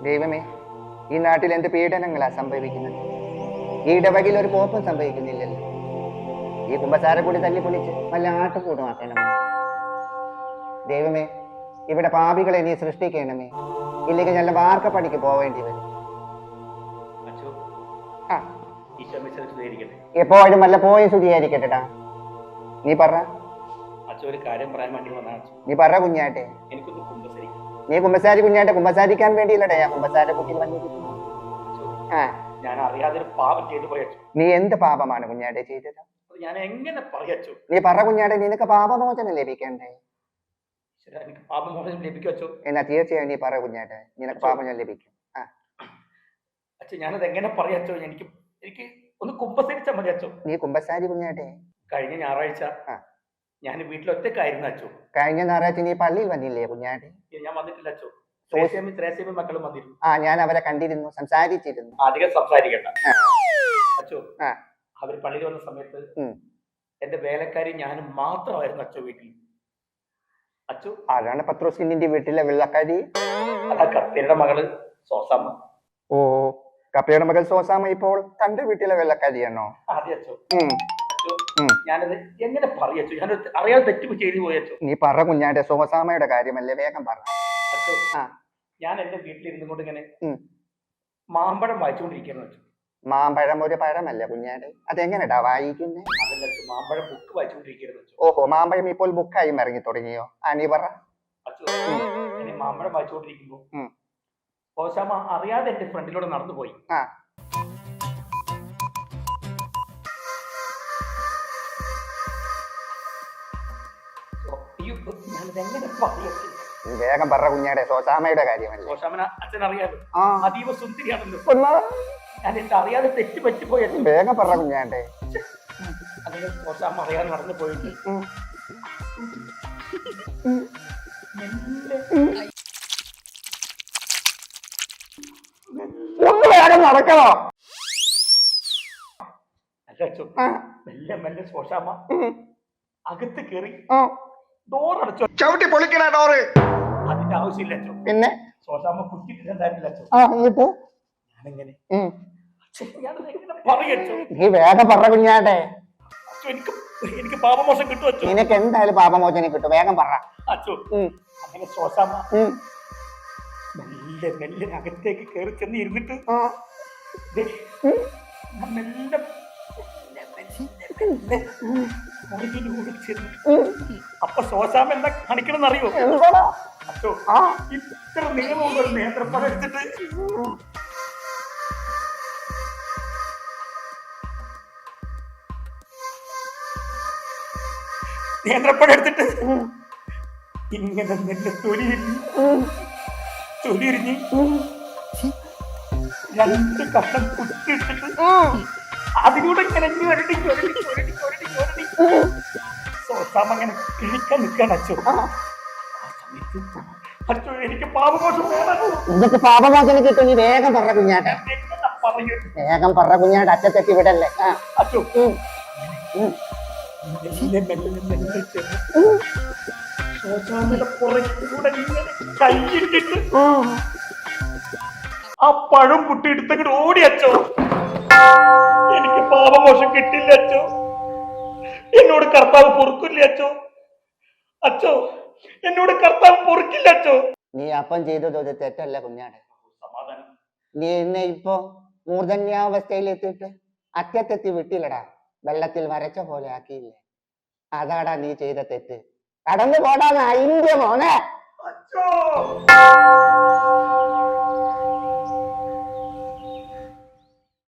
ദൈവമേ, ഈ നാട്ടിൽ എന്ത് പീഡനങ്ങളാ സംഭവിക്കുന്നത്. ഈ ഇടവകയിൽ ഒരു കോപ്പും സംഭവിക്കുന്നില്ലല്ലോ. ഈ കുമ്പസാരക്കൂടി തല്ലി പൊളിച്ച് വല്ല ആട്ടുകൂടുമാക്കണം. ദൈവമേ, ഇവിടെ പാപികളെ നീ സൃഷ്ടിക്കണമേ, ഇല്ലെങ്കിൽ നല്ല വാർക്കപ്പണിക്ക് പോവേണ്ടി വരും. എപ്പോഴും വല്ല പോയി സ്തുതിയായിരിക്കട്ടെടാ. നീ പറ. ഒരു കാര്യം പറയാൻ വേണ്ടി വന്നാ. നീ പറ കുഞ്ഞാട്ടെ. എനിക്കൊന്ന് കുമ്പസരിക്കാം. നീ കുമ്പസാരി കുഞ്ഞാട്ടെ, കുമ്പസാരിക്കാൻ വേണ്ടിയില്ലടേ ഞാൻ കുമ്പസാര കുട്ടിയിൽ വന്നിരിക്കുന്നു. ഞാൻ അറിയാതെ ഒരു പാപം ചെയ്തു പോയ. നീ എന്ത് പാപമാണ് കുഞ്ഞാട്ടെ ചെയ്തത്? ഞാൻ എങ്ങനെ പറയച്ചു? നീ പറ കുഞ്ഞാട്ടെ, നിനക്ക് പാപമോചനം ലഭിക്കണ്ടേ? എനിക്ക് പാപമോചനം ലഭിക്കുവച്ചോ? എന്നാ തീർച്ചയായും നീ പറ കുഞ്ഞാട്ടെ, നിനക്ക് പാപമോചനം ലഭിക്കും. അച്ഛൻ ഞാനത് എങ്ങനെ പറയച്ചോ? എനിക്ക് എനിക്ക് ഒന്ന് കുമ്പസരിച്ചാൽ മതി അച്ഛോ. നീ കുമ്പസാരി കുഞ്ഞാട്ടെ. കഴിഞ്ഞ ഞായറാഴ്ച ഞാൻ വീട്ടിൽ ഒറ്റക്കായിരുന്നു അച്ഛോ. കഴിഞ്ഞ ഞായറാഴ്ച നീ പള്ളിയിൽ വന്നില്ലേ കുഞ്ഞാട്ടെ? ഞാൻ വന്നിട്ടില്ല അച്ഛോ. മക്കളും വന്നിരുന്നു. ഞാൻ അവരെ കണ്ടിരുന്നു, സംസാരിച്ചിരുന്നു. അധികം സംസാരിക്കണ്ട അച്ഛോ. അവർ പള്ളിയിൽ വന്ന സമയത്ത് എന്റെ വേലക്കാരി ഞാനും മാത്രമായിരുന്നു അച്ഛോ വീട്ടിൽ. അച്ഛോ, ആരാണ് പത്രോസിന്റെ വീട്ടിലെ വെള്ളക്കാരി? അതാ കപ്പയുടെ മകള് സോസാമ്മ. ഓ, കപ്പയുടെ മകൾ സോസാമ്മ ഇപ്പോൾ തന്റെ വീട്ടിലെ വെള്ളക്കാരിയാണോ? അതെ അച്ഛോ. ഞാനത് എങ്ങനെ പറയച്ചു? ഞാൻ അറിയാതെ തെറ്റ് ചെയ്തു പോയച്ചോ. നീ പറ കുഞ്ഞാട്ടെ, സോസാമ്മയുടെ കാര്യമല്ലേ, വേഗം പറ. അച്ഛോ, ഞാൻ എന്റെ വീട്ടിലിരുന്നു കൊണ്ട് ഇങ്ങനെ മാമ്പഴം വായിച്ചുകൊണ്ടിരിക്കുന്നു അച്ഛോ. മാമ്പഴം ഒരു പഴമല്ലേ കുഞ്ഞാട്ടെ, അതെങ്ങനെടാ വായിക്കുന്നേ? അതല്ല അച്ഛോ, മാമ്പഴം ബുക്ക് വായിച്ചുകൊണ്ടിരിക്കുന്നു അച്ഛോ. ഓഹോ, മാമ്പഴം ഇപ്പോൾ ബുക്കായി ഇറങ്ങി തുടങ്ങിയോ? നീ പറ. അച്ഛോ, ഞാൻ മാമ്പഴം വായിച്ചുകൊണ്ടിരിക്കുമ്പോ സോസാമ്മ അറിയാതെ എന്റെ ഫ്രണ്ടിലൂടെ നടന്നുപോയി. വേഗം പറ കുഞ്ഞാടെ, സോസാമ്മയുടെ കാര്യമല്ലേ? സോസാമ്മ അച്ഛൻ അറിയാലോ, അതീവ സുന്ദരിയാണല്ലോ. ഞാൻ എന്റെ അറിയാതെ തെറ്റ് പറ്റിപ്പോയ. വേഗം പറ കുഞ്ഞാണ്ടെ. അങ്ങനെ സോസാമ്മ അറിയാതെ നടന്നു പോയിട്ട് വേഗം നടക്കണോ? അല്ല അച്ഛോ, മെല്ലെ മെല്ലെ സോസാമ്മ അകത്ത് കയറി ഡോർ അടച്ചോ. ചവിട്ടി പൊളിക്കണ ഡോറ്. അതിന്റെ ആവശ്യമില്ല അച്ഛോ. പിന്നെ സോസാമ്മ കുറ്റിട്ടിട്ടുണ്ടായിരുന്നില്ല അച്ഛോ. ഞാനെങ്ങനെ പറയച്ചോ? നീ വേഗം പറ കുഞ്ഞാട്ടെ. എനിക്ക് പാപമോചനം കിട്ടും അച്ഛോ. നിനക്ക് എന്തായാലും പാപമോചനം കിട്ടും, വേഗം പറ അച്ഛോ. അങ്ങനെ സോസാമ്മ മെല്ലെ മെല്ലെ അകത്തേക്ക് കയറി ചെന്ന് ഇരുന്നിട്ട് മെല്ലെ അപ്പൊ സോസാമ്മ എന്താ കാണിക്കണമെന്ന് അറിയോ? അച്ഛോ, ഇത്ര നീളമുള്ള ഒരു നേന്ത്രപ്പഴം എടുത്തിട്ട് ഇങ്ങനെ നെല്ല് തൊലിയിരിഞ്ഞ് 2 കഷ്ണം കുത്തിയിട്ടിട്ട് അതിലൂടെ ഇങ്ങനെ സോസാമ്മ അങ്ങനെ കിഴിക്കാൻ നിൽക്കാണ് അച്ഛോ. അച്ഛോ, എനിക്ക് പാപമോചനം വേണം. നിനക്ക് പാപമോചനം കിട്ടും, നീ വേഗം പറ കുഞ്ഞാട്ടെ. വേഗം പറ കുഞ്ഞാട്ടെ, അച്ഛത്തെത്തി വിടല്ലേ. അച്ഛോ, സോസാമ്മയുടെ പുറകിലൂടെ ഇങ്ങനെ കൈയിട്ടിട്ട് ആ പഴം കുട്ടി എടുത്തങ്ങോട്ട് ഓടി അച്ഛോ. എനിക്ക് പാപമോശം കിട്ടില്ല അച്ഛോ. എന്നോട് കർത്താവ് പൊറുക്കില്ല അച്ഛോ. അച്ഛോ, എന്നോട് കർത്താവ് പൊറുക്കില്ല അച്ഛോ. നീ അപ്പം ചെയ്തത് ഒരു തെറ്റല്ല കുഞ്ഞാടെ. സമാധാനം. നീ എന്നെ ഇപ്പൊ മൂർധന്യാവസ്ഥയിൽ എത്തിയിട്ട് അറ്റത്തെത്തി വിട്ടില്ലടാ, വെള്ളത്തിൽ വരച്ച പോലെ ആക്കിയില്ലേ. അതാടാ നീ ചെയ്ത തെറ്റ്. കടന്നു പോടാ ഇന്ത്യ മോനെ. അച്ഛോ.